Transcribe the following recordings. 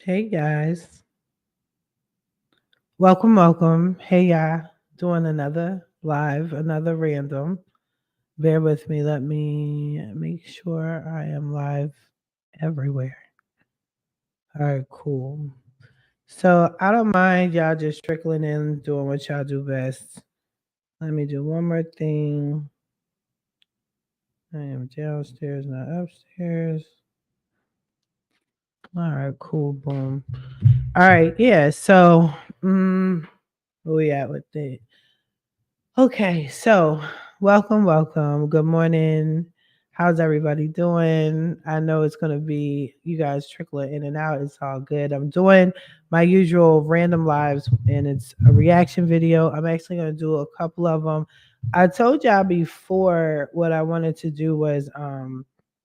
Hey guys, welcome. Hey y'all, doing another live, another random. Bear with me. Let me make sure I am live everywhere. All right, cool. So I don't mind y'all just trickling in, doing what y'all do best. Let me do one more thing. I am downstairs, not upstairs. All right, cool. Boom. All right, yeah. So, where we at with it? Okay, so welcome. Good morning. How's everybody doing? I know it's going to be you guys trickling in and out. It's all good. I'm doing my usual random lives and it's a reaction video. I'm actually going to do a couple of them. I told y'all before what I wanted to do was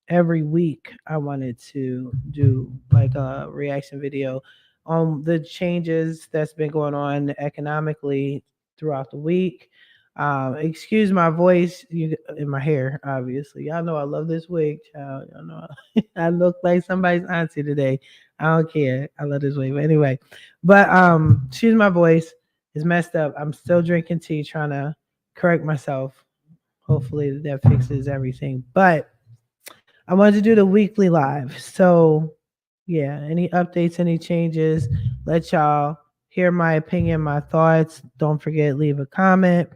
every week I wanted to do like a reaction video on the changes that's been going on economically throughout the week. Excuse my voice, you in my hair, obviously. Y'all know I love this wig, child. Y'all know I look like somebody's auntie today. I don't care. I love this wig. But anyway, excuse my voice. It's messed up. I'm still drinking tea, trying to correct myself. Hopefully that fixes everything. But I wanted to do the weekly live. So yeah, any updates, any changes, let y'all hear my opinion, my thoughts. Don't forget, leave a comment.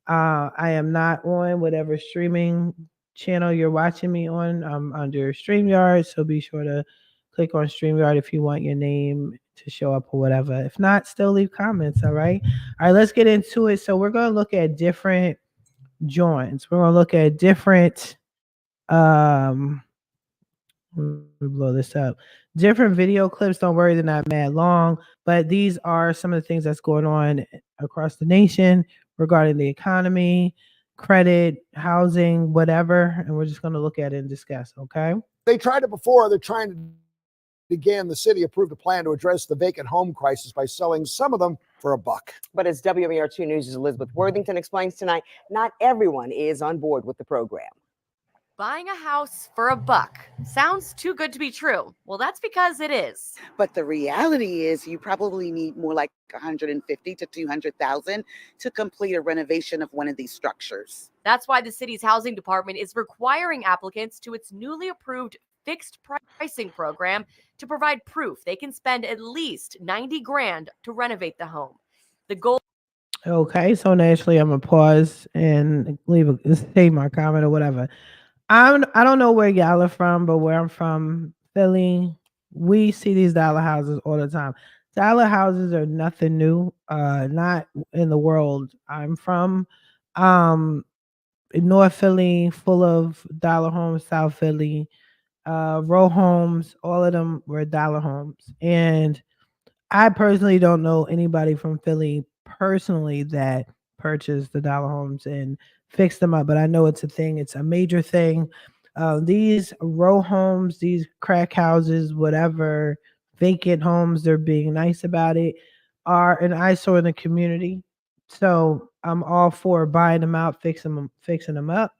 I am not on whatever streaming channel you're watching me on. I'm under StreamYard, so be sure to click on StreamYard if you want your name to show up or whatever. If not, still leave comments, all right? All right, let's get into it. So we're going to look at different joints. We're going to look at different let me blow this up. Different video clips. Don't worry, they're not mad long, but these are some of the things that's going on across the nation regarding the economy, credit, housing, whatever. And we're just going to look at it and discuss, okay? They tried it before. They're trying to again. The city approved a plan to address the vacant home crisis by selling some of them for $1. But as WMER2 News' Elizabeth Worthington explains tonight, not everyone is on board with the program. Buying a house for $1 sounds too good to be true. Well, that's because it is. But the reality is you probably need more like 150 to 200,000 to complete a renovation of one of these structures. That's why the city's housing department is requiring applicants to its newly approved fixed pricing program to provide proof they can spend at least 90 grand to renovate the home. The goal. Okay, so naturally I'm gonna pause and save my comment or whatever. I don't know where y'all are from, but where I'm from, Philly, we see these dollar houses all the time. Dollar houses are nothing new. Not in the world I'm from. North Philly, full of dollar homes. South Philly, row homes. All of them were dollar homes, and I personally don't know anybody from Philly personally that purchased the dollar homes and fixed them up, but I know it's a thing. It's a major thing. These row homes, these crack houses, whatever, vacant homes, they're being nice about it, are an eyesore in the community. So I'm all for buying them out, fixing them up.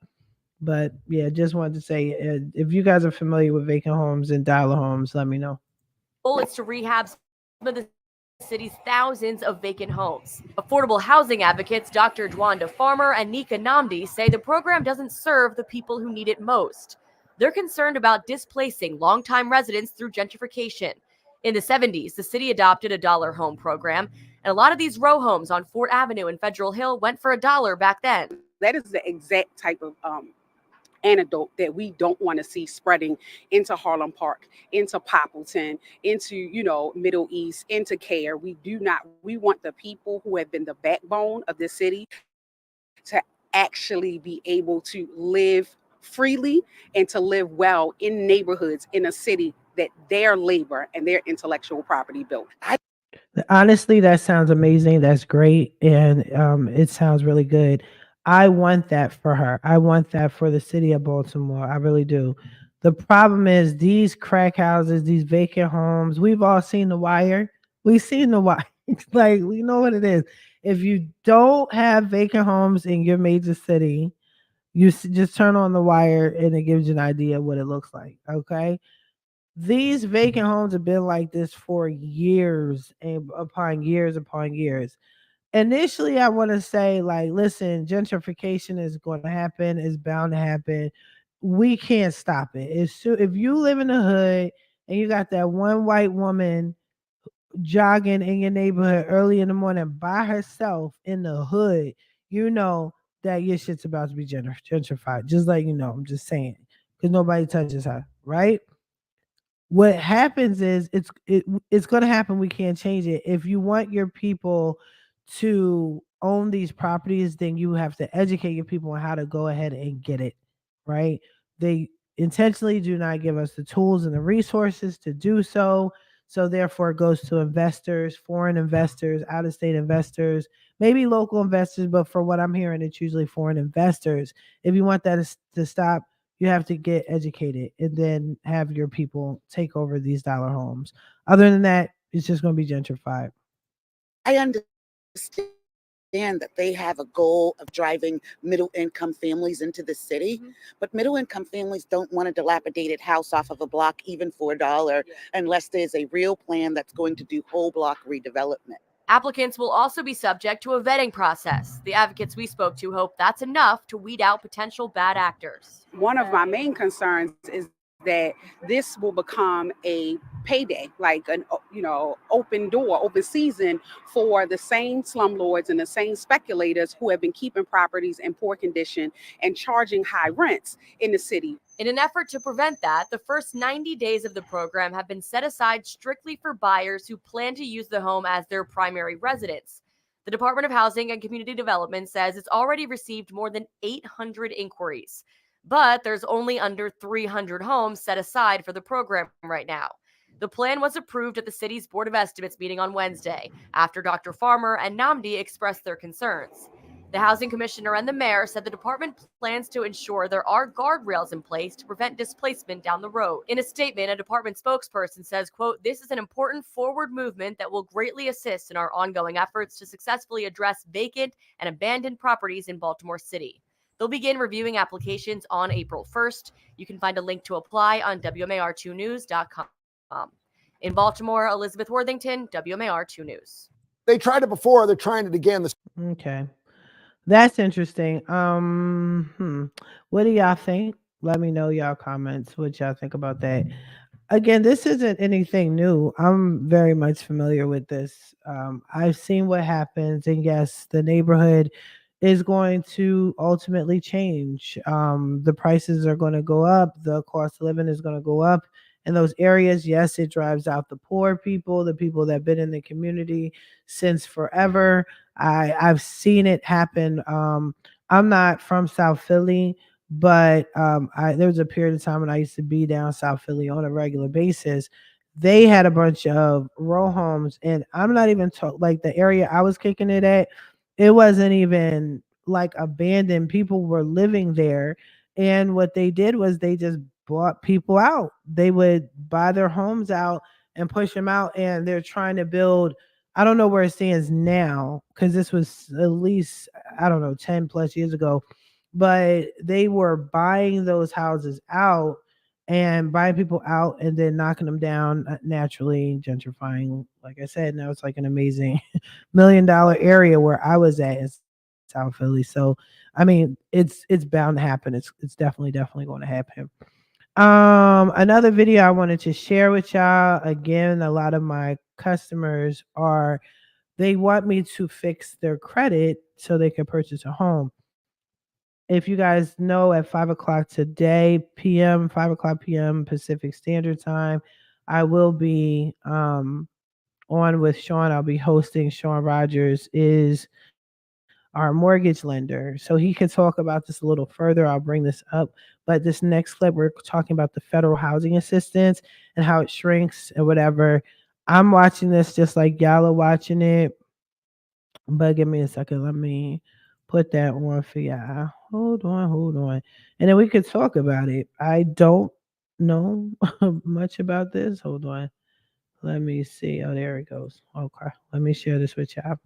But yeah, just wanted to say, if you guys are familiar with vacant homes and dollar homes, let me know. Goal is to rehab some of the city's thousands of vacant homes. Affordable housing advocates Dr. Dwanda Farmer and Nika Namdi say the program doesn't serve the people who need it most. They're concerned about displacing longtime residents through gentrification. In the 70s, the city adopted a dollar home program, and a lot of these row homes on Fort Avenue and Federal Hill went for $1 back then. That is the exact type of antidote that we don't want to see spreading into Harlem Park, into Poppleton, into, Middle East, into Care. We want the people who have been the backbone of this city to actually be able to live freely and to live well in neighborhoods in a city that their labor and their intellectual property built. Honestly, that sounds amazing. That's great. And it sounds really good. I want that for her. I want that for the city of Baltimore. I really do. The problem is these crack houses, these vacant homes. We've all seen The Wire. We've seen The Wire. Like, we know what it is. If you don't have vacant homes in your major city, you just turn on The Wire and it gives you an idea of what it looks like. Okay. These vacant homes have been like this for years and upon years. Initially, I want to say, like, listen, gentrification is going to happen, it's bound to happen. We can't stop it. If you live in the hood and you got that one white woman jogging in your neighborhood early in the morning by herself in the hood, you know that your shit's about to be gentrified. Just like, I'm just saying, because nobody touches her, right? What happens is it's going to happen. We can't change it. If you want your people to own these properties, then you have to educate your people on how to go ahead and get it, right? They intentionally do not give us the tools and the resources to do so. So therefore it goes to investors, foreign investors, out of state investors, maybe local investors, but for what I'm hearing, it's usually foreign investors. If you want that to stop, you have to get educated and then have your people take over these dollar homes. Other than that, it's just going to be gentrified. I understand that they have a goal of driving middle income families into the city, but middle income families don't want a dilapidated house off of a block even for $1 unless there's a real plan that's going to do whole block redevelopment. Applicants will also be subject to a vetting process. The advocates we spoke to hope that's enough to weed out potential bad actors. One of my main concerns is that this will become a payday, like an open door, open season for the same slumlords and the same speculators who have been keeping properties in poor condition and charging high rents in the city. In an effort to prevent that, the first 90 days of the program have been set aside strictly for buyers who plan to use the home as their primary residence. The Department of Housing and Community Development says it's already received more than 800 inquiries, but there's only under 300 homes set aside for the program right now. The plan was approved at the city's Board of Estimates meeting on Wednesday after Dr. Farmer and Namdi expressed their concerns. The housing commissioner and the mayor said the department plans to ensure there are guardrails in place to prevent displacement down the road. In a statement, a department spokesperson says, quote, "This is an important forward movement that will greatly assist in our ongoing efforts to successfully address vacant and abandoned properties in Baltimore City." They'll begin reviewing applications on April 1st. You can find a link to apply on WMAR2news.com. In Baltimore, Elizabeth Worthington, WMAR2 News. They tried it before. They're trying it again. Okay. That's interesting. What do y'all think? Let me know y'all comments. What y'all think about that? Again, this isn't anything new. I'm very much familiar with this. I've seen what happens, and yes, the neighborhood is going to ultimately change. The prices are going to go up. The cost of living is going to go up in those areas. Yes, it drives out the poor people, the people that have been in the community since forever. I've seen it happen. I'm not from South Philly, but there was a period of time when I used to be down South Philly on a regular basis. They had a bunch of row homes, and I'm not even like the area I was kicking it at. It wasn't even like abandoned. People were living there, and what they did was they just bought people out. They would buy their homes out and push them out, and they're trying to build. I don't know where it stands now because this was at least, I don't know, 10 plus years ago, but they were buying those houses out and buying people out and then knocking them down, naturally gentrifying. Like I said, now it's like an amazing $1 million area where I was at in South Philly. So I mean, it's bound to happen. It's definitely going to happen. Another video I wanted to share with y'all. Again, a lot of my customers they want me to fix their credit so they can purchase a home. If you guys know, at 5 o'clock today, 5 o'clock p.m. Pacific Standard Time, I will be on with Sean. I'll be hosting. Sean Rogers is our mortgage lender. So he could talk about this a little further. I'll bring this up. But this next clip, we're talking about the federal housing assistance and how it shrinks and whatever. I'm watching this just like y'all are watching it. But give me a second. Let me put that on for y'all. Hold on. And then we could talk about it. I don't know much about this. Hold on. Let me see. Oh, there it goes. Okay. Let me share this with y'all.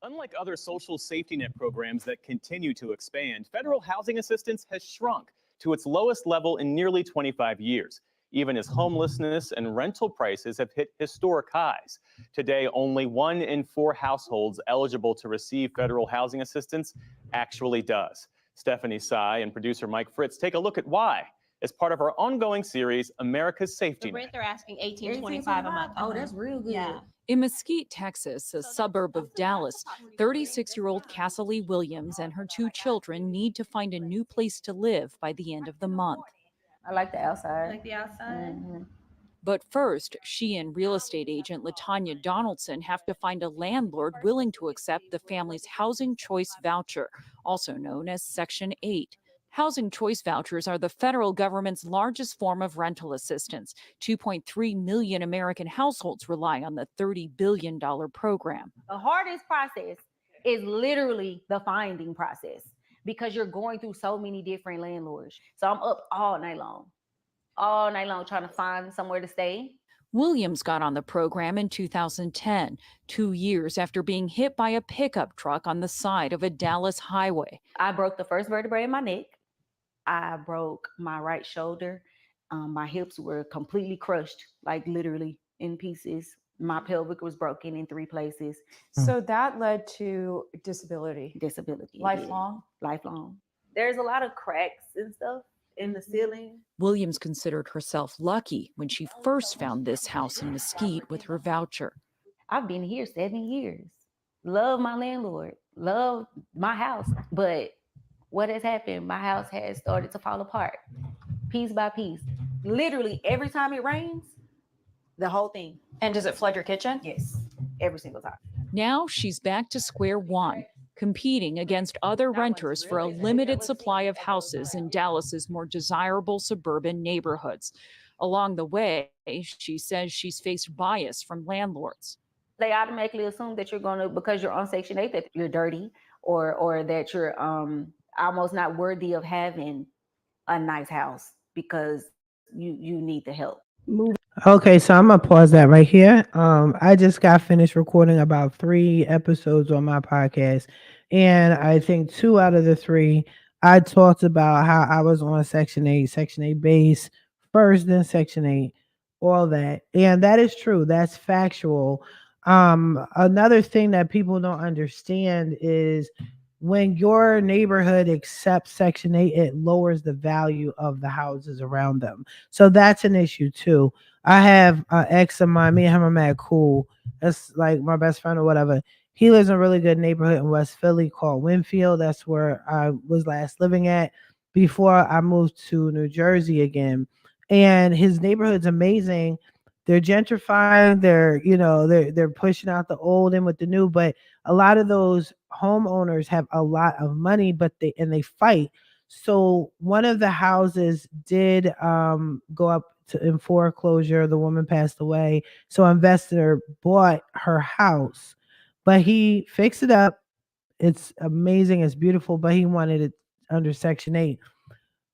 Unlike other social safety net programs that continue to expand, federal housing assistance has shrunk to its lowest level in nearly 25 years, even as homelessness and rental prices have hit historic highs. Today, only 1 in 4 households eligible to receive federal housing assistance actually does. Stephanie Sy and producer Mike Fritz take a look at why as part of our ongoing series, America's Safety The Net. rent they're asking $18.25 a month. Oh, that's real good. Yeah. In Mesquite, Texas, a suburb of Dallas, 36-year-old Cassie Williams and her 2 children need to find a new place to live by the end of the month. I like the outside. Like the outside. Mhm. But first, she and real estate agent LaTanya Donaldson have to find a landlord willing to accept the family's Housing Choice Voucher, also known as Section 8. Housing Choice Vouchers are the federal government's largest form of rental assistance. 2.3 million American households rely on the $30 billion program. The hardest process is literally the finding process because you're going through so many different landlords. So I'm up all night long trying to find somewhere to stay. Williams got on the program in 2010, 2 years after being hit by a pickup truck on the side of a Dallas highway. I broke the first vertebrae in my neck. I broke my right shoulder. My hips were completely crushed, like literally in pieces. My pelvic was broken in 3 places. So that led to disability. Disability. Lifelong? Lifelong. There's a lot of cracks and stuff in the ceiling. Williams considered herself lucky when she first found this house in Mesquite with her voucher. I've been here 7 years. Love my landlord, love my house. But what has happened? My house has started to fall apart piece by piece. Literally every time it rains, the whole thing. And does it flood your kitchen? Yes, every single time. Now she's back to square one, competing against other renters for a limited supply of houses in Dallas's more desirable suburban neighborhoods. Along the way, she says she's faced bias from landlords. They automatically assume that you're going to, because you're on Section 8, that you're dirty or that you're almost not worthy of having a nice house because you need the help. Okay, so I'm gonna pause that right here. I just got finished recording about 3 episodes on my podcast, and I think 2 out of the 3 I talked about how I was on Section 8 base first, then Section 8, all that, and that is true. That's factual. Another thing that people don't understand is when your neighborhood accepts Section 8, it lowers the value of the houses around them. So that's an issue too. I have an ex of mine, me and him are mad cool. That's like my best friend or whatever. He lives in a really good neighborhood in West Philly called Winfield. That's where I was last living at before I moved to New Jersey again. And his neighborhood's amazing. They're gentrifying, they're pushing out the old in with the new, but a lot of those homeowners have a lot of money, but they fight. So one of the houses did go up in foreclosure. The woman passed away. So an investor bought her house, but he fixed it up. It's amazing. It's beautiful, but he wanted it under Section 8.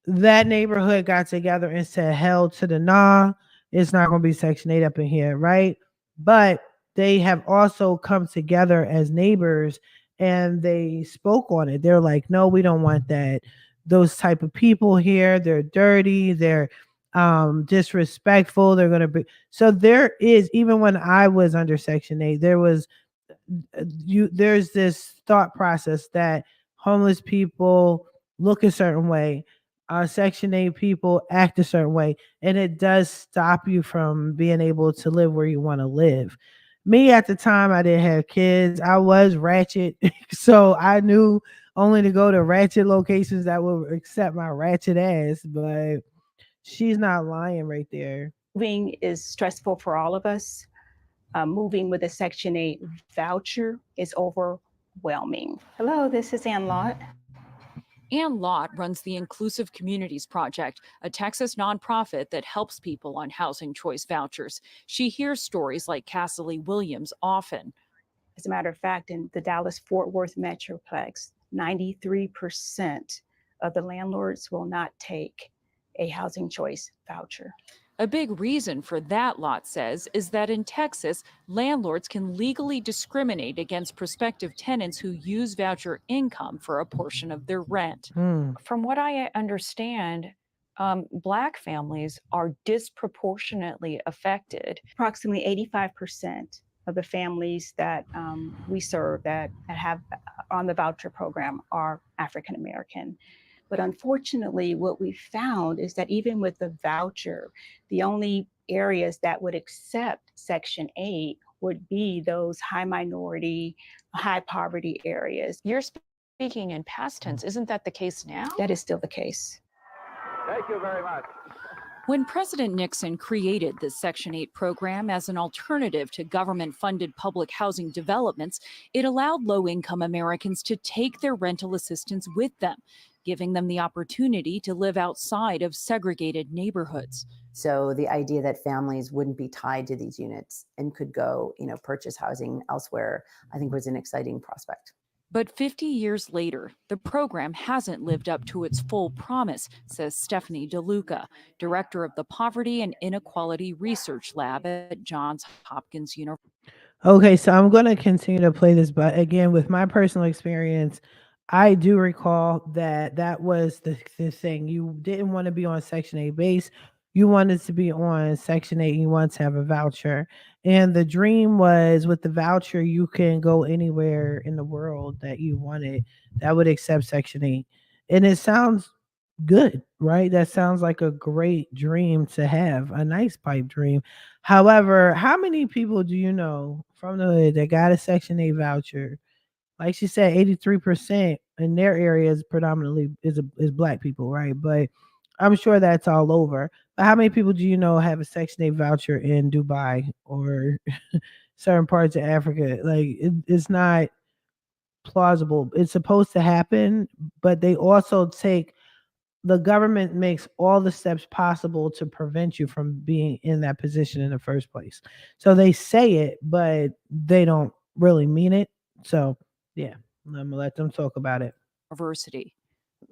That neighborhood got together and said, hell to the nah. It's not going to be Section 8 up in here, right? But they have also come together as neighbors and they spoke on it. They're like, no, we don't want that. Those type of people here, they're dirty, they're disrespectful. They're going to be. So there is, even when I was under Section 8, there's this thought process that homeless people look a certain way. Section 8 people act a certain way, and it does stop you from being able to live where you want to live. Me, at the time, I didn't have kids. I was ratchet, so I knew only to go to ratchet locations that would accept my ratchet ass, but she's not lying right there. Moving is stressful for all of us. Moving with a Section 8 voucher is overwhelming. Hello, this is Ann Lott. Ann Lott runs the Inclusive Communities Project, a Texas nonprofit that helps people on housing choice vouchers. She hears stories like Cassie Williams often. As a matter of fact, in the Dallas-Fort Worth Metroplex, 93% of the landlords will not take a housing choice voucher. A big reason for that, Lott says, is that in Texas, landlords can legally discriminate against prospective tenants who use voucher income for a portion of their rent. From what I understand, Black families are disproportionately affected. Approximately 85% of the families that we serve that have on the voucher program are African American. But unfortunately, what we found is that even with the voucher, the only areas that would accept Section 8 would be those high minority, high poverty areas. You're speaking in past tense. Isn't that the case now? That is still the case. Thank you very much. When President Nixon created the Section 8 program as an alternative to government-funded public housing developments, it allowed low-income Americans to take their rental assistance with them, giving them the opportunity to live outside of segregated neighborhoods. So the idea that families wouldn't be tied to these units and could go, purchase housing elsewhere, I think was an exciting prospect. But 50 years later, the program hasn't lived up to its full promise, says Stephanie DeLuca, director of the Poverty and Inequality Research Lab at Johns Hopkins University. Okay, so I'm going to continue to play this, but again, with my personal experience, I do recall that was the thing. You didn't want to be on Section 8 base. You wanted to be on Section 8. You want to have a voucher. And the dream was with the voucher, you can go anywhere in the world that you wanted that would accept Section 8. And it sounds good, right? That sounds like a great dream to have, a nice pipe dream. However, how many people do you know from the hood that got a Section 8 voucher? Like she said, 83% in their areas predominantly is Black people, right? But I'm sure that's all over. But how many people do you know have a Section 8 voucher in Dubai or certain parts of Africa? Like it's not plausible. It's supposed to happen, but they also the government makes all the steps possible to prevent you from being in that position in the first place. So they say it, but they don't really mean it. So yeah, I'm gonna let them talk about it. University.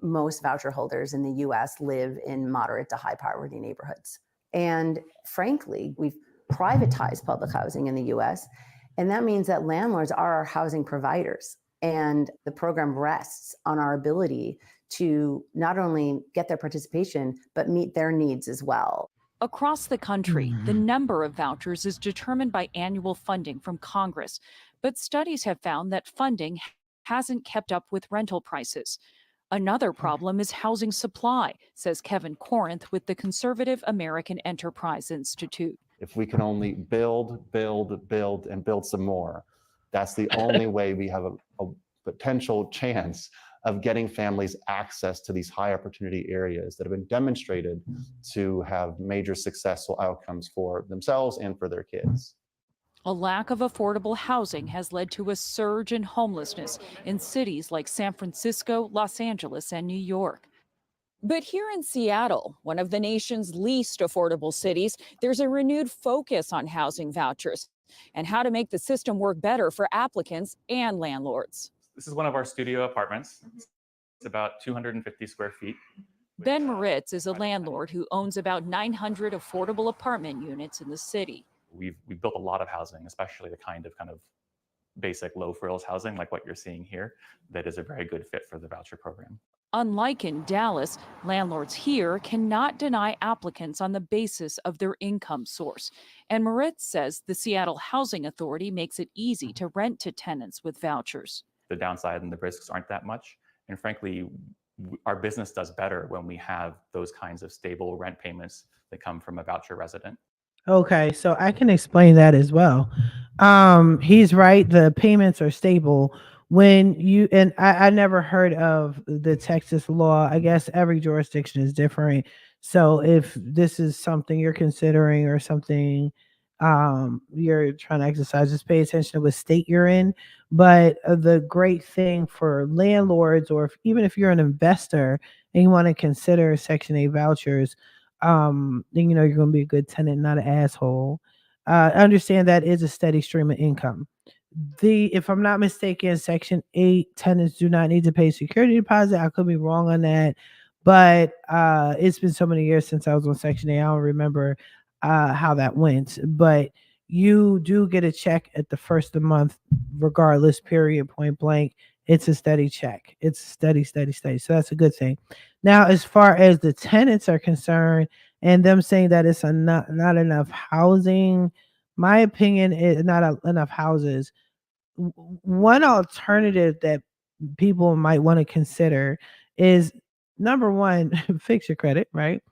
Most voucher holders in the US live in moderate to high poverty neighborhoods. And frankly, we've privatized public housing in the US. And that means that landlords are our housing providers. And the program rests on our ability to not only get their participation, but meet their needs as well. Across the country, the number of vouchers is determined by annual funding from Congress. But studies have found that funding hasn't kept up with rental prices. Another problem is housing supply, says Kevin Corinth with the Conservative American Enterprise Institute. If we can only build, and build some more, that's the only way we have a potential chance of getting families access to these high opportunity areas that have been demonstrated to have major successful outcomes for themselves and for their kids. A lack of affordable housing has led to a surge in homelessness in cities like San Francisco, Los Angeles, and New York. But here in Seattle, one of the nation's least affordable cities, there's a renewed focus on housing vouchers and how to make the system work better for applicants and landlords. This is one of our studio apartments. It's about 250 square feet. Ben Moritz is a landlord who owns about 900 affordable apartment units in the city. We've built a lot of housing, especially the kind of basic low frills housing like what you're seeing here, that is a very good fit for the voucher program. Unlike in Dallas, landlords here cannot deny applicants on the basis of their income source. And Moritz says the Seattle Housing Authority makes it easy to rent to tenants with vouchers. The downside and the risks aren't that much. And frankly, our business does better when we have those kinds of stable rent payments that come from a voucher resident. Okay, so I can explain that as well. He's right. The payments are stable when you, and I never heard of the Texas law. I guess every jurisdiction is different. So if this is something you're considering or something you're trying to exercise, just pay attention to what state you're in. But the great thing for landlords, or even if you're an investor and you want to consider Section 8 vouchers, then you're going to be a good tenant, not an asshole. Understand that is a steady stream of income. If I'm not mistaken, Section 8 tenants do not need to pay security deposit. I could be wrong on that, but it's been so many years since I was on Section 8. I don't remember how that went, but you do get a check at the first of the month, regardless. Period. Point blank. It's a steady check. It's steady, steady, steady. So that's a good thing. Now, as far as the tenants are concerned, and them saying that it's not enough housing, my opinion is enough houses. One alternative that people might want to consider is, number one, fix your credit, right?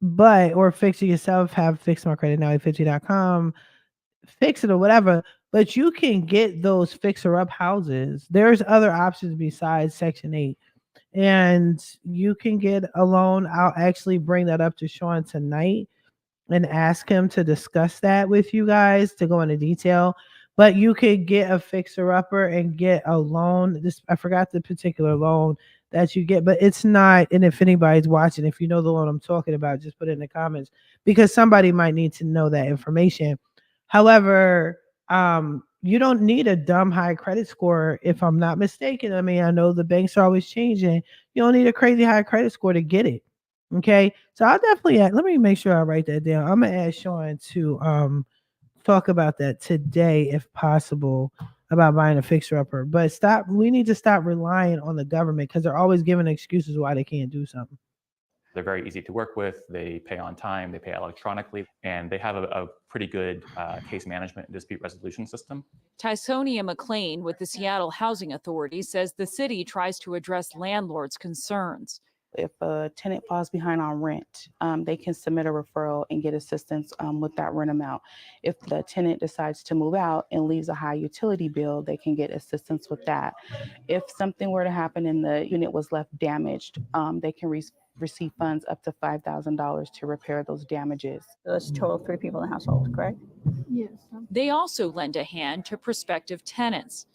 But or fix it yourself, have fix my credit now at 50.com, fix it or whatever. But you can get those fixer up houses. There's other options besides Section 8. And you can get a loan. I'll actually bring that up to Sean tonight and ask him to discuss that with you guys to go into detail. But you could get a fixer upper and get a loan. This, I forgot the particular loan that you get, but it's not. And if anybody's watching, if you know the loan I'm talking about, just put it in the comments, because somebody might need to know that information. However, you don't need a dumb high credit score, if I'm not mistaken. I mean, I know the banks are always changing. You don't need a crazy high credit score to get it. Okay, so I'll definitely let me make sure I write that down. I'm gonna ask Sean to talk about that today, if possible, about buying a fixer upper. But we need to stop relying on the government, because they're always giving excuses why they can't do something. They're very easy to work with. They pay on time, they pay electronically, and they have a pretty good case management and dispute resolution system. Tysonia McLean with the Seattle Housing Authority says the city tries to address landlords' concerns. If a tenant falls behind on rent, they can submit a referral and get assistance with that rent amount. If the tenant decides to move out and leaves a high utility bill, they can get assistance with that. If something were to happen and the unit was left damaged, they can receive funds up to $5,000 to repair those damages. There's a total of 3 people in the household, correct? Yes. They also lend a hand to prospective tenants.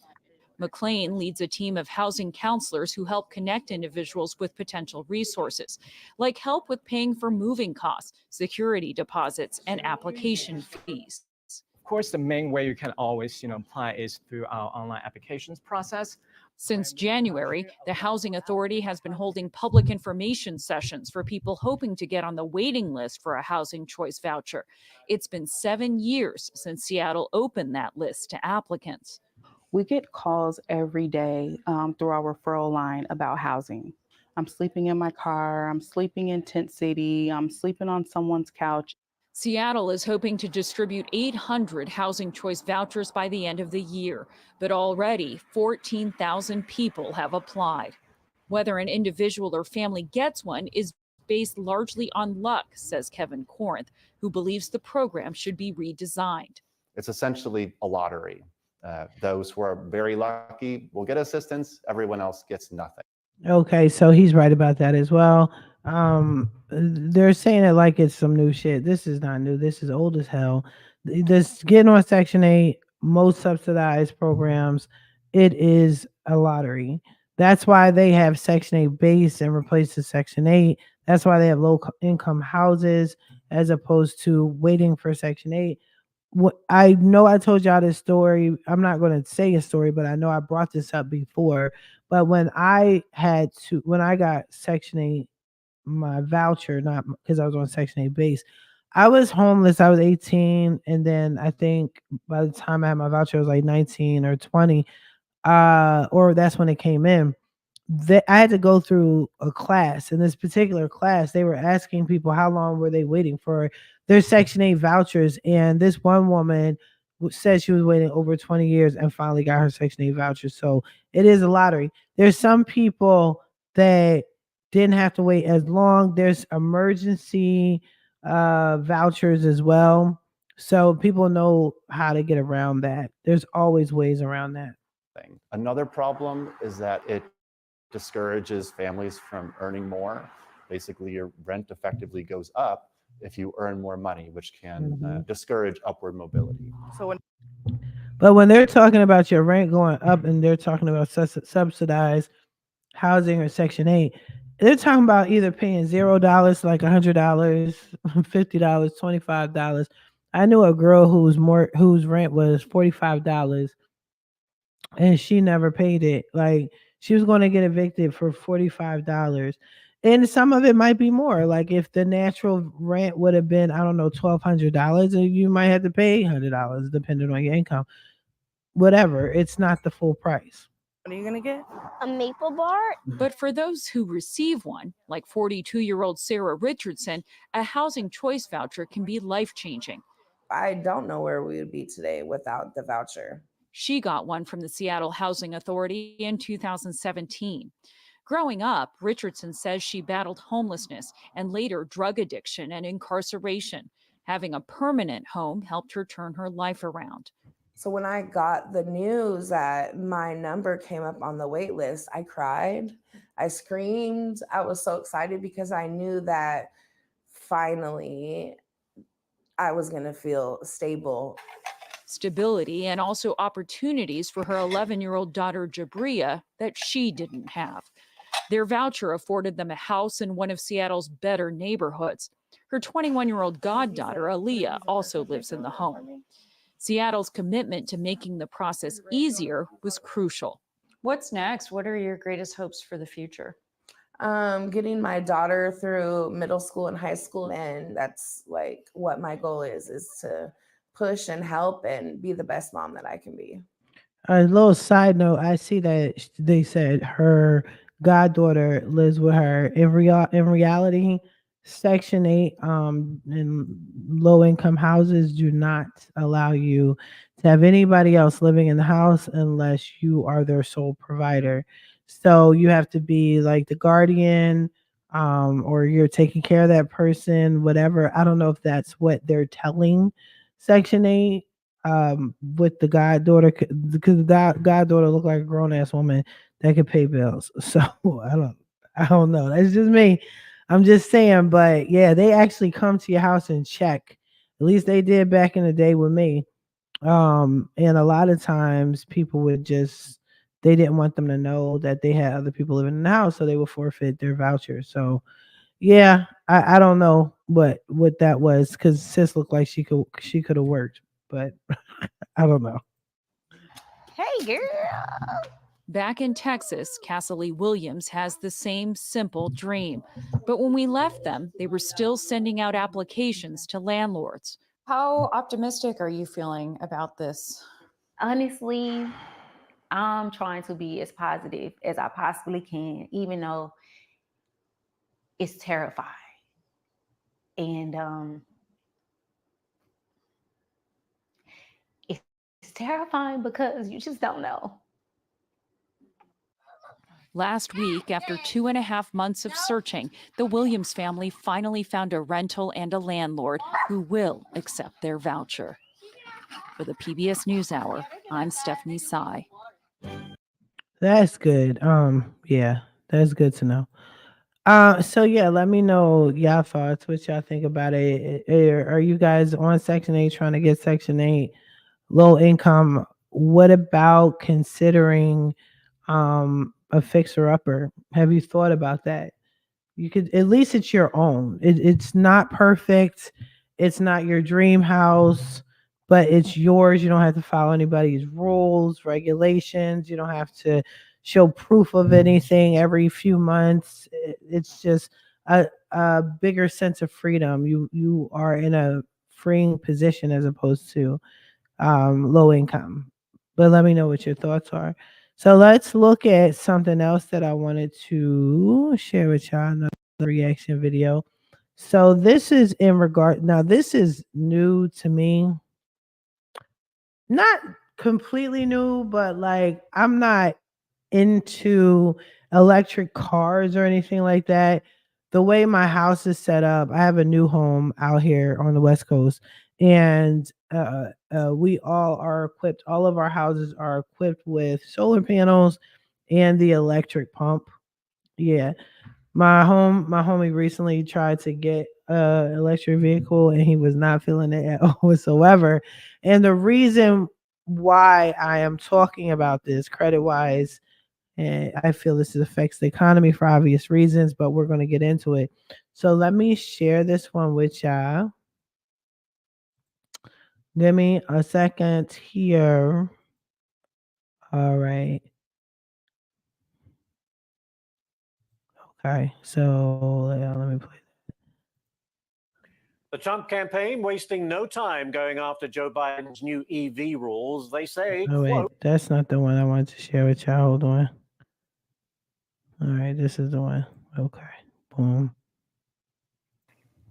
McLean leads a team of housing counselors who help connect individuals with potential resources, like help with paying for moving costs, security deposits, and application fees. Of course, the main way you can always apply is through our online applications process. Since January, the Housing Authority has been holding public information sessions for people hoping to get on the waiting list for a housing choice voucher. It's been 7 years since Seattle opened that list to applicants. We get calls every day through our referral line about housing. I'm sleeping in my car, I'm sleeping in Tent City, I'm sleeping on someone's couch. Seattle is hoping to distribute 800 housing choice vouchers by the end of the year, but already 14,000 people have applied. Whether an individual or family gets one is based largely on luck, says Kevin Corinth, who believes the program should be redesigned. It's essentially a lottery. Those who are very lucky will get assistance. Everyone else gets nothing. Okay, so he's right about that as well. They're saying it like it's some new shit. This is not new. This is old as hell. This getting on Section 8, most subsidized programs, it is a lottery. That's why they have Section 8 base and replaces Section 8. That's why they have low income houses as opposed to waiting for Section 8. I know I told y'all this story. I'm not going to say a story, but I know I brought this up before. But when I got Section 8, my voucher, not because I was on Section 8 base, I was homeless. I was 18. And then I think by the time I had my voucher, I was like 19 or 20. Or that's when it came in. I had to go through a class. In this particular class, they were asking people how long were they waiting for their Section 8 vouchers. And this one woman said she was waiting over 20 years and finally got her Section 8 voucher. So it is a lottery. There's some people that didn't have to wait as long. There's emergency vouchers as well. So people know how to get around that. There's always ways around that. Another problem is that it discourages families from earning more. Basically, your rent effectively goes up if you earn more money, which can discourage upward mobility. But when they're talking about your rent going up and they're talking about subsidized housing or Section 8, they're talking about either paying $0, like $100, $50, $25. I knew a girl whose rent was $45, and she never paid it. Like, she was going to get evicted for $45. And some of it might be more. Like if the natural rent would have been, I don't know, $1,200, and you might have to pay $100 depending on your income. Whatever. It's not the full price. What are you gonna get? A maple bar? But for those who receive one, like 42-year-old Sarah Richardson, a housing choice voucher can be life-changing. I don't know where we would be today without the voucher. She got one from the Seattle Housing Authority in 2017. Growing up, Richardson says she battled homelessness and later drug addiction and incarceration. Having a permanent home helped her turn her life around. So when I got the news that my number came up on the wait list, I cried, I screamed. I was so excited because I knew that finally I was going to feel stable. Stability and also opportunities for her 11-year-old daughter, Jabria, that she didn't have. Their voucher afforded them a house in one of Seattle's better neighborhoods. Her 21-year-old goddaughter, Aaliyah, also lives in the home. Seattle's commitment to making the process easier was crucial. What's next? What are your greatest hopes for the future? Getting my daughter through middle school and high school. And that's like what my goal is to push and help and be the best mom that I can be. A little side note, I see that they said her goddaughter lives with her. In reality, Section 8 in low income houses do not allow you to have anybody else living in the house unless you are their sole provider. So you have to be like the guardian, or you're taking care of that person, whatever. I don't know if that's what they're telling Section 8 with the goddaughter, because the goddaughter looked like a grown ass woman that could pay bills. So I don't know. That's just me. I'm just saying, but yeah, they actually come to your house and check. At least they did back in the day with me. And a lot of times people would just, they didn't want them to know that they had other people living in the house, so they would forfeit their voucher. So yeah, I don't know what that was, because sis looked like she could have worked, but I don't know. Hey, girl. Back in Texas, Cassie Williams has the same simple dream. But when we left them, they were still sending out applications to landlords. How optimistic are you feeling about this? Honestly, I'm trying to be as positive as I possibly can, even though it's terrifying. And it's terrifying because you just don't know. Last week, after 2.5 months of searching, the Williams family finally found a rental and a landlord who will accept their voucher. For the PBS NewsHour, I'm Stephanie Sy. That's good. Yeah, that's good to know. So yeah, let me know y'all thoughts, what y'all think about it. Are you guys on Section 8 trying to get Section 8 low income? What about considering a fixer upper? Have you thought about that? You could, at least it's your own. It's not perfect. It's not your dream house, but it's yours. You don't have to follow anybody's rules, regulations. You don't have to show proof of anything every few months. It's just a bigger sense of freedom. You are in a freeing position as opposed to low income. But let me know what your thoughts are. So let's look at something else that I wanted to share with y'all, another reaction video. So this is in regard, now this is new to me. Not completely new, but like I'm not into electric cars or anything like that. The way my house is set up, I have a new home out here on the West Coast, and we all are equipped. All of our houses are equipped with solar panels and the electric pump. Yeah, my homie recently tried to get a electric vehicle, and he was not feeling it at all whatsoever. And the reason why I am talking about this credit wise, and I feel this affects the economy for obvious reasons, but we're going to get into it. So let me share this one with y'all. Give me a second here. All right. Okay, so let me play. The Trump campaign wasting no time going after Joe Biden's new EV rules. They say, Oh wait, that's not the one I wanted to share with y'all. Hold on. All right, this is the one. Okay, boom.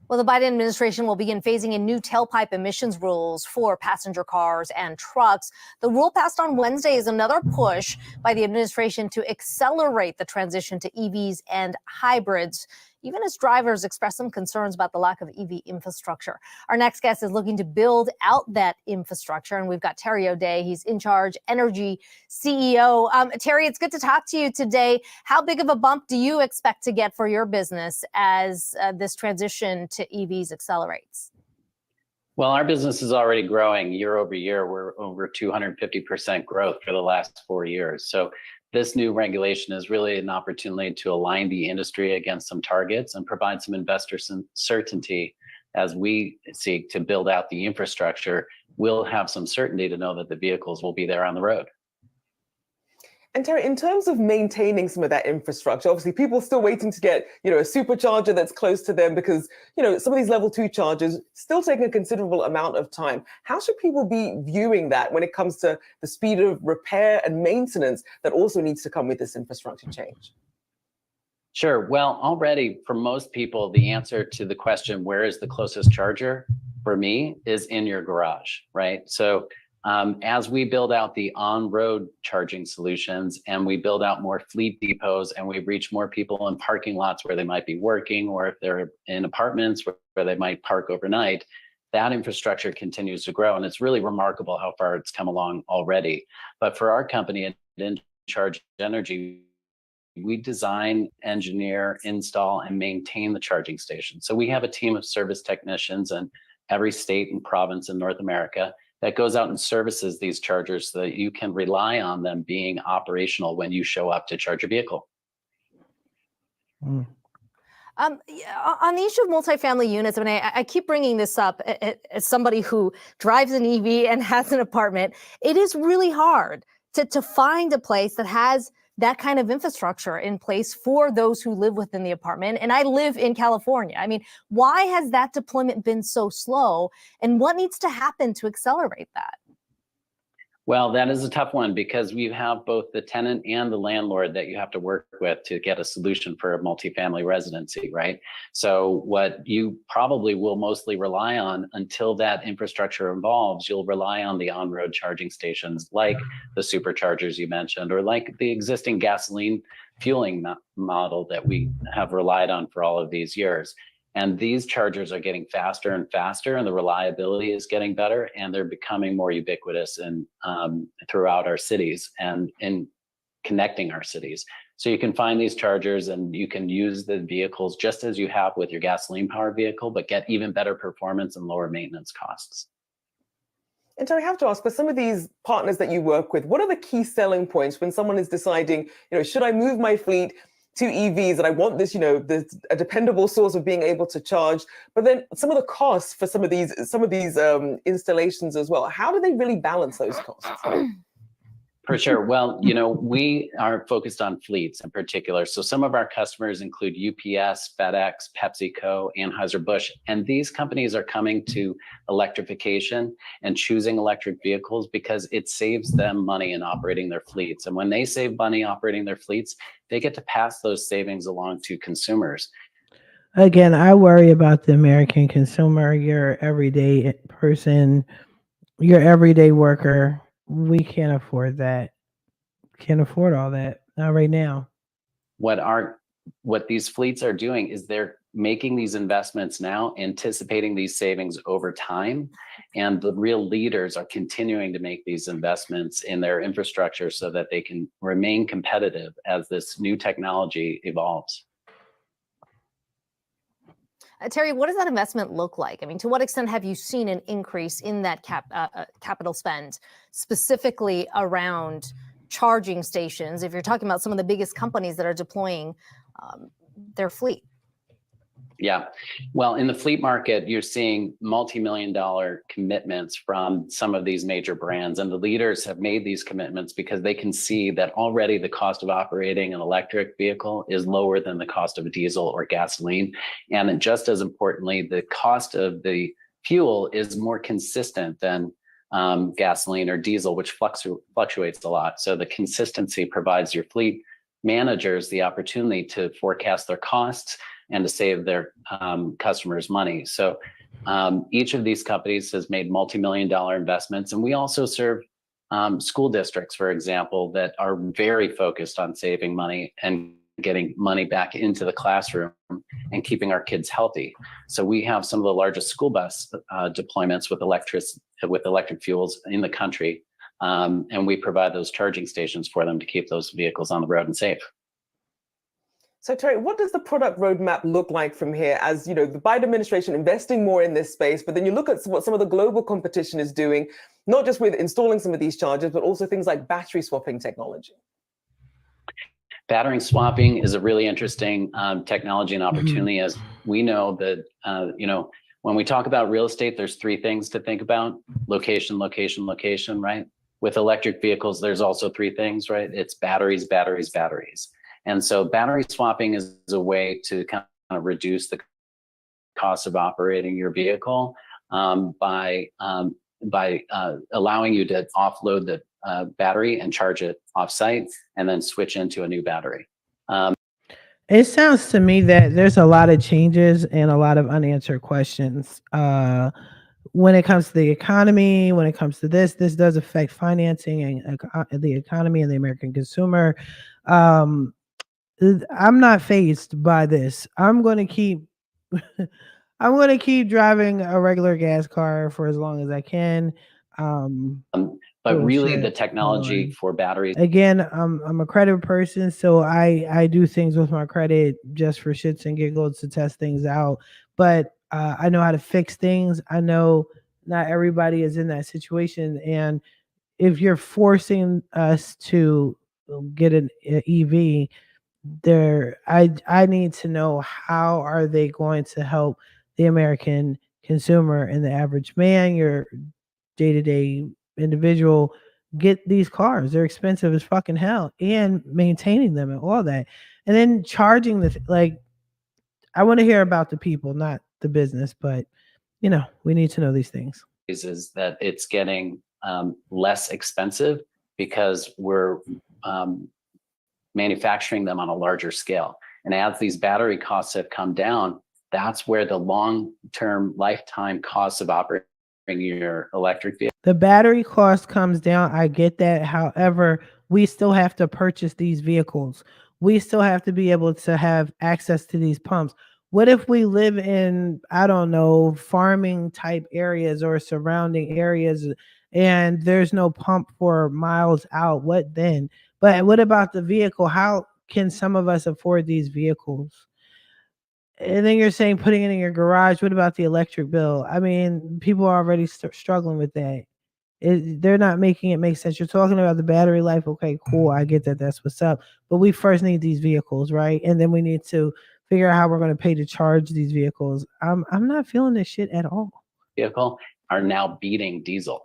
Well, the Biden administration will begin phasing in new tailpipe emissions rules for passenger cars and trucks. The rule passed on Wednesday is another push by the administration to accelerate the transition to EVs and hybrids, even as drivers express some concerns about the lack of EV infrastructure. Our next guest is looking to build out that infrastructure, and we've got Terry O'Day. He's In Charge Energy CEO. Terry, it's good to talk to you today. How big of a bump do you expect to get for your business as this transition to EVs accelerates? Well, our business is already growing year over year. We're over 250% growth for the last 4 years. So this new regulation is really an opportunity to align the industry against some targets and provide some investor certainty as we seek to build out the infrastructure. We'll have some certainty to know that the vehicles will be there on the road. And Terry, in terms of maintaining some of that infrastructure, obviously people are still waiting to get, a supercharger that's close to them because, some of these level 2 chargers still taking a considerable amount of time. How should people be viewing that when it comes to the speed of repair and maintenance that also needs to come with this infrastructure change? Sure. Well, already for most people, the answer to the question, where is the closest charger, for me, is in your garage, right? So as we build out the on-road charging solutions and we build out more fleet depots and we reach more people in parking lots where they might be working, or if they're in apartments where they might park overnight, that infrastructure continues to grow. And it's really remarkable how far it's come along already. But for our company at In Charge Energy, we design, engineer, install, and maintain the charging station. So we have a team of service technicians in every state and province in North America that goes out and services these chargers so that you can rely on them being operational when you show up to charge your vehicle. On the issue of multifamily units, I keep bringing this up as somebody who drives an EV and has an apartment. It is really hard to find a place that has that kind of infrastructure in place for those who live within the apartment. And I live in California. Why has that deployment been so slow? And what needs to happen to accelerate that? Well, that is a tough one because we have both the tenant and the landlord that you have to work with to get a solution for a multifamily residency, right? So what you probably will mostly rely on until that infrastructure evolves, you'll rely on the on-road charging stations like the superchargers you mentioned, or like the existing gasoline fueling model that we have relied on for all of these years. And these chargers are getting faster and faster, and the reliability is getting better, and they're becoming more ubiquitous and throughout our cities and in connecting our cities. So you can find these chargers and you can use the vehicles just as you have with your gasoline powered vehicle, but get even better performance and lower maintenance costs. And so I have to ask, for some of these partners that you work with, what are the key selling points when someone is deciding, should I move my fleet to EVs, and I want this, a dependable source of being able to charge, but then some of the costs for some of these installations as well. How do they really balance those costs? For sure. Well, we are focused on fleets in particular. So some of our customers include UPS, FedEx, PepsiCo, Anheuser-Busch, and these companies are coming to electrification and choosing electric vehicles because it saves them money in operating their fleets. And when they save money operating their fleets, they get to pass those savings along to consumers. Again, I worry about the American consumer, your everyday person, your everyday worker. We can't afford that. Can't afford all that. Not right now. What these fleets are doing is they're making these investments now, anticipating these savings over time. And the real leaders are continuing to make these investments in their infrastructure so that they can remain competitive as this new technology evolves. Terry, what does that investment look like? To what extent have you seen an increase in that capital spend, specifically around charging stations, if you're talking about some of the biggest companies that are deploying their fleet? Yeah. Well, in the fleet market, you're seeing multi-million-dollar commitments from some of these major brands. And the leaders have made these commitments because they can see that already the cost of operating an electric vehicle is lower than the cost of a diesel or gasoline. And just as importantly, the cost of the fuel is more consistent than gasoline or diesel, which fluctuates a lot. So the consistency provides your fleet managers the opportunity to forecast their costs and to save their customers money. So each of these companies has made multi-million-dollar investments. And we also serve school districts, for example, that are very focused on saving money and getting money back into the classroom and keeping our kids healthy. So we have some of the largest school bus deployments with electric fuels in the country. And we provide those charging stations for them to keep those vehicles on the road and safe. So Terry, what does the product roadmap look like from here? As you know, the Biden administration investing more in this space, but then you look at what some of the global competition is doing, not just with installing some of these chargers, but also things like battery swapping technology. Battery swapping is a really interesting technology and opportunity, as we know that, when we talk about real estate, there's three things to think about: location, location, location, right? With electric vehicles, there's also three things, right? It's batteries, batteries, batteries. And so battery swapping is a way to kind of reduce the cost of operating your vehicle by allowing you to offload the battery and charge it off-site and then switch into a new battery. It sounds to me that there's a lot of changes and a lot of unanswered questions when it comes to the economy, when it comes to this does affect financing and the economy and the American consumer. I'm not fazed by this. I'm going to keep I'm going to keep driving a regular gas car for as long as I can. But really the technology for batteries. Again, I'm a credit person, so I do things with my credit just for shits and giggles to test things out. But I know how to fix things. I know not everybody is in that situation, and if you're forcing us to get an EV, I need to know how are they going to help the American consumer and the average man, your day-to-day individual, get these cars. They're expensive as fucking hell, and maintaining them and all that, and then charging I want to hear about the people, not the business, but we need to know these things. Is that it's getting less expensive because we're manufacturing them on a larger scale. And as these battery costs have come down, that's where the long-term lifetime costs of operating your electric vehicle. The battery cost comes down. I get that. However, we still have to purchase these vehicles. We still have to be able to have access to these pumps. What if we live in, I don't know, farming type areas or surrounding areas and there's no pump for miles out? What then? But what about the vehicle? How can some of us afford these vehicles? And then you're saying putting it in your garage. What about the electric bill? I mean, people are already struggling with that. They're not making it make sense. You're talking about the battery life. Okay, cool. I get that. That's what's up. But we first need these vehicles, right? And then we need to figure out how we're going to pay to charge these vehicles. I'm not feeling this shit at all. Vehicle are now beating diesel.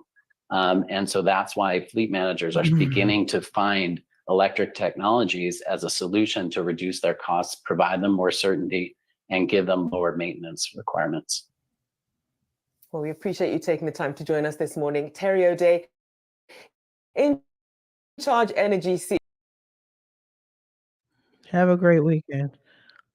And so that's why fleet managers are beginning to find electric technologies as a solution to reduce their costs, provide them more certainty, and give them lower maintenance requirements. Well, we appreciate you taking the time to join us this morning. Terry O'Day, In Charge Energy. Have a great weekend.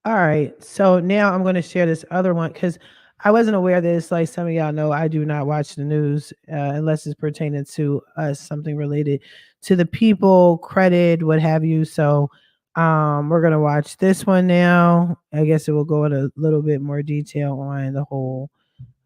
All right. So now I'm going to share this other one because I wasn't aware of this. Like some of y'all know, I do not watch the news unless it's pertaining to us, something related to the people, credit, what have you. So we're going to watch this one now. I guess it will go in a little bit more detail on the whole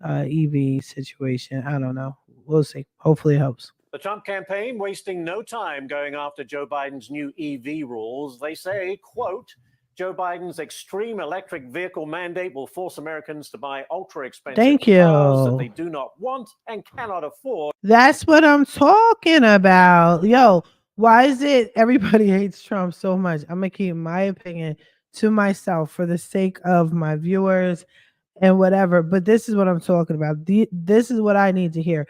EV situation. I don't know. We'll see. Hopefully it helps. The Trump campaign wasting no time going after Joe Biden's new EV rules. They say, quote, Joe Biden's extreme electric vehicle mandate will force Americans to buy ultra-expensive cars that they do not want and cannot afford. That's what I'm talking about. Yo, why is it everybody hates Trump so much? I'm going to keep my opinion to myself for the sake of my viewers and whatever. But this is what I'm talking about. This is what I need to hear.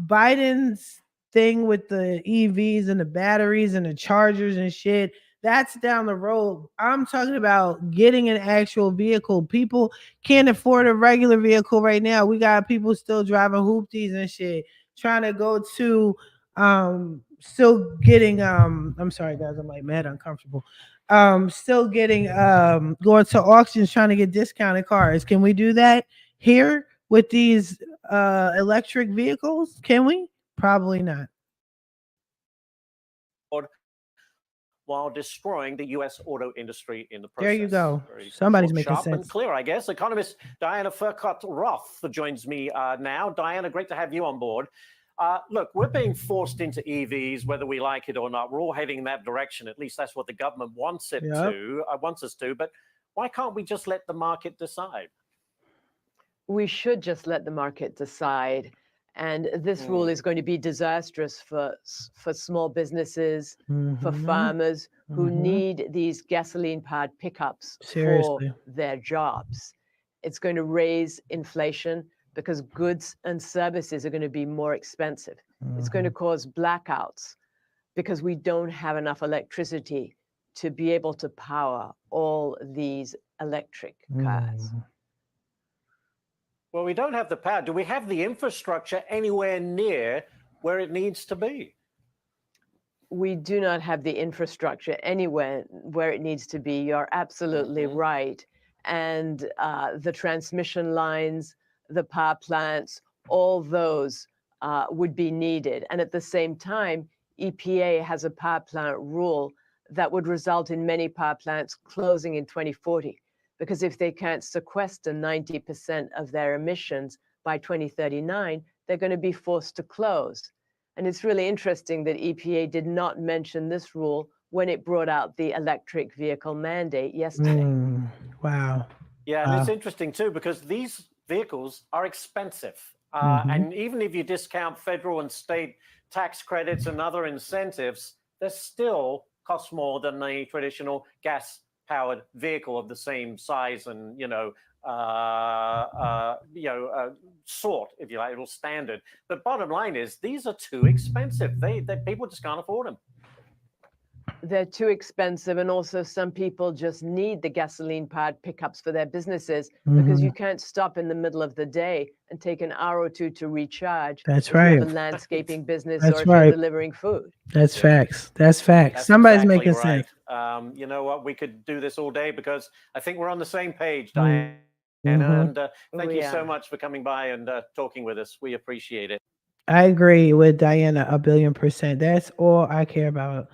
Biden's thing with the EVs and the batteries and the chargers and shit, that's down the road. I'm talking about getting an actual vehicle. People can't afford a regular vehicle right now. We got people still driving hoopties and shit, trying to go to still getting I'm sorry guys, I'm like mad uncomfortable. Still getting going to auctions trying to get discounted cars. Can we do that here with these electric vehicles? Can we? Probably not. While destroying the U.S. auto industry in the process. There you go. Very Somebody's short, making sharp sense. and clear, I guess. Economist Diana Furcott-Roth joins me now. Diana, great to have you on board. Look, we're being forced into EVs, whether we like it or not. We're all heading in that direction. At least that's what the government wants it wants us to. But why can't we just let the market decide? We should just let the market decide. And this rule is going to be disastrous for small businesses, for farmers who need these gasoline-powered pickups Seriously. for their jobs. It's going to raise inflation because goods and services are going to be more expensive. It's going to cause blackouts because we don't have enough electricity to be able to power all these electric cars. Well, we don't have the power. Do we have the infrastructure anywhere near where it needs to be? We do not have the infrastructure anywhere where it needs to be. You're absolutely right. And the transmission lines, the power plants, all those would be needed. And at the same time, EPA has a power plant rule that would result in many power plants closing in 2040. Because if they can't sequester 90% of their emissions by 2039, they're going to be forced to close. And it's really interesting that EPA did not mention this rule when it brought out the electric vehicle mandate yesterday. Wow. Yeah, and it's interesting too, because these vehicles are expensive. And even if you discount federal and state tax credits and other incentives, they still cost more than a traditional gas-powered vehicle of the same size and sort, if you like, or standard. But bottom line is, these are too expensive. They people just can't afford them. They're too expensive, and also some people just need the gasoline-powered pickups for their businesses because you can't stop in the middle of the day and take an hour or two to recharge. That's if you have right. a landscaping business That's or if right. you're delivering food. That's facts. That's facts. That's Somebody's exactly making right. sense. You know what? We could do this all day because I think we're on the same page, Diana. And thank you so much for coming by and talking with us. We appreciate it. I agree with Diana 1,000,000,000%. That's all I care about.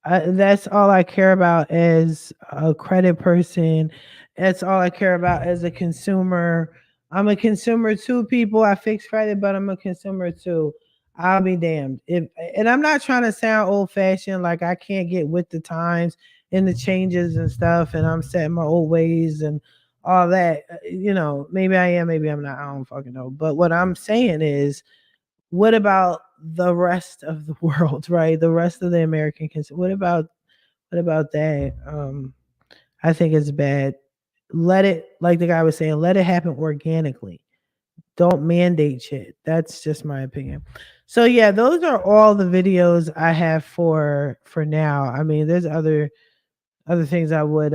That's all I care about as a credit person. That's all I care about as a consumer. I'm a consumer too, people. I fix credit, but I'm a consumer too. I'll be damned. And I'm not trying to sound old fashioned, like I can't get with the times and the changes and stuff, and I'm set in my old ways and all that. Maybe I am, maybe I'm not. I don't fucking know. But what I'm saying is, what about the rest of the world, right? The rest of the American consumer. What about that? I think it's bad. Let it, like the guy was saying, let it happen organically. Don't mandate shit. That's just my opinion. So yeah, those are all the videos I have for now. I mean, there's other things I would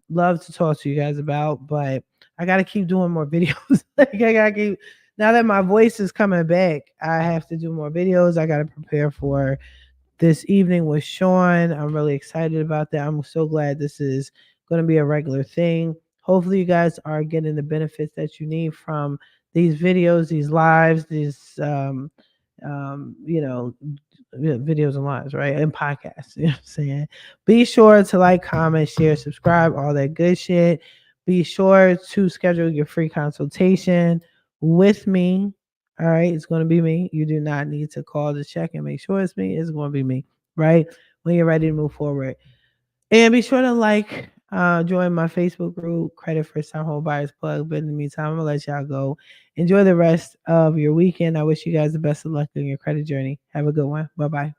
love to talk to you guys about, but I got to keep doing more videos. Like I got to keep, now that my voice is coming back, I have to do more videos. I got to prepare for this evening with Sean. I'm really excited about that. I'm so glad this is going to be a regular thing. Hopefully you guys are getting the benefits that you need from these videos, these lives, these videos and lives, right? And podcasts. You know what I'm saying? Be sure to like, comment, share, subscribe, all that good shit. Be sure to schedule your free consultation with me. All right, it's going to be me. You do not need to call to check and make sure it's me. It's going to be me, right? When you're ready to move forward. And be sure to join my Facebook group, Credit First Time Home Buyers Plug. But in the meantime, I'm going to let y'all go. Enjoy the rest of your weekend. I wish you guys the best of luck in your credit journey. Have a good one. Bye-bye.